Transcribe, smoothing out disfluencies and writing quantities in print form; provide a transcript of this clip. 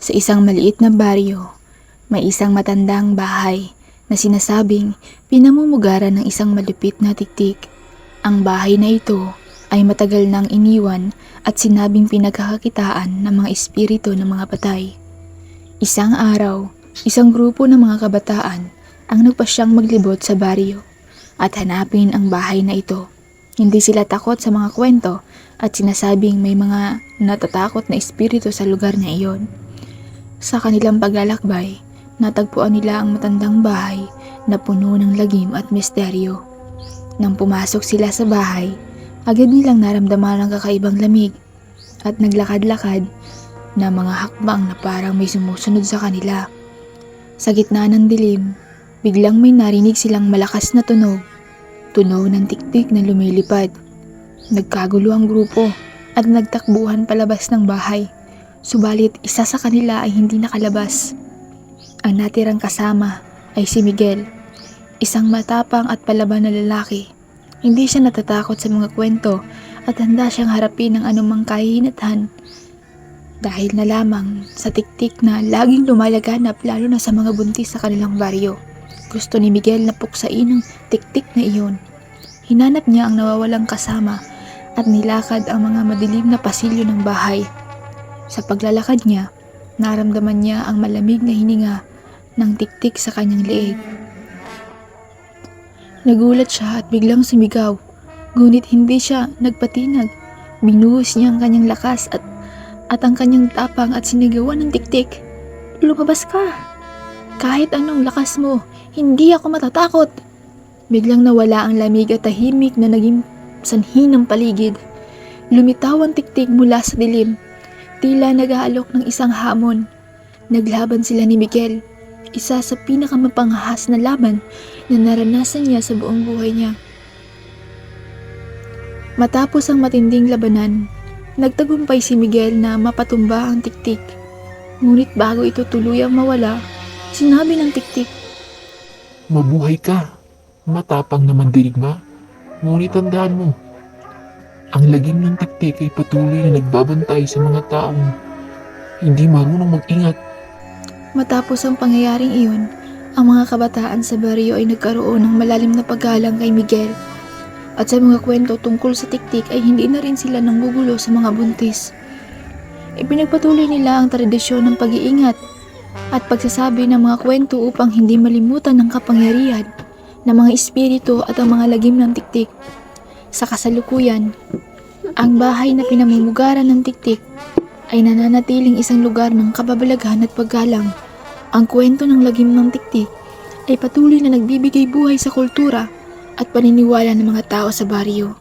Sa isang maliit na baryo, may isang matandang bahay na sinasabing pinamumugara ng isang malupit na tiktik. Ang bahay na ito ay matagal nang iniwan at sinabing pinagkakakitaan ng mga espiritu ng mga patay. Isang araw, isang grupo ng mga kabataan ang nagpasyang maglibot sa baryo at hanapin ang bahay na ito. Hindi sila takot sa mga kwento at sinasabing may mga natatakot na espiritu sa lugar na iyon. Sa kanilang paglalakbay, natagpuan nila ang matandang bahay na puno ng lagim at misteryo. Nang pumasok sila sa bahay, agad nilang naramdaman ang kakaibang lamig at naglakad-lakad na mga hakbang na parang may sumusunod sa kanila. Sa gitna ng dilim, biglang may narinig silang malakas na tunog ng tiktik na lumilipad. Nagkagulo ang grupo at nagtakbuhan palabas ng bahay. Subalit isa sa kanila ay hindi nakalabas. Ang natirang kasama ay si Miguel, isang matapang at palaban na lalaki. Hindi siya natatakot sa mga kwento at handa siyang harapin ang anumang kahihinathan dahil na lamang sa tiktik na laging lumalaganap lalo na sa mga buntis sa kanilang baryo. Gusto ni Miguel na puksain ang tiktik na iyon. Hinanap niya ang nawawalang kasama at nilakad ang mga madilim na pasilyo ng bahay. Sa paglalakad niya, naramdaman niya ang malamig na hininga ng tiktik sa kanyang leeg. Nagulat siya at biglang sumigaw, ngunit hindi siya nagpatinag. Binuhos niya ang kanyang lakas at ang kanyang tapang at sinigawan ng tiktik. "Lumabas ka! Kahit anong lakas mo, hindi ako matatakot!" Biglang nawala ang lamig at tahimik na naging sanhi ng paligid. Lumitaw ang tiktik mula sa dilim. Tila nag-aalok ng isang hamon. Naglaban sila ni Miguel, isa sa pinakamapanghahas na laban na naranasan niya sa buong buhay niya. Matapos ang matinding labanan, nagtagumpay si Miguel na mapatumba ang tiktik. Ngunit bago ito tuluyang mawala, sinabi ng tiktik, Mabuhay ka, matapang naman dirigma. Ngunit tandaan mo, ang lagim ng tiktik ay patuloy na nagbabantay sa mga taong hindi marunong mag-ingat. Matapos ang pangyayaring iyon, ang mga kabataan sa baryo ay nagkaroon ng malalim na paggalang kay Miguel. At sa mga kwento tungkol sa tiktik ay hindi na rin sila nanggugulo sa mga buntis. Ipinagpatuloy nila ang tradisyon ng pag-iingat at pagsasabi ng mga kwento upang hindi malimutan ang kapangyarihan ng mga espiritu at ang mga lagim ng tiktik. Sa kasalukuyan, ang bahay na pinamumugaran ng tiktik ay nananatiling isang lugar ng kababalaghan at paggalang. Ang kwento ng lagim ng tiktik ay patuloy na nagbibigay buhay sa kultura at paniniwala ng mga tao sa baryo.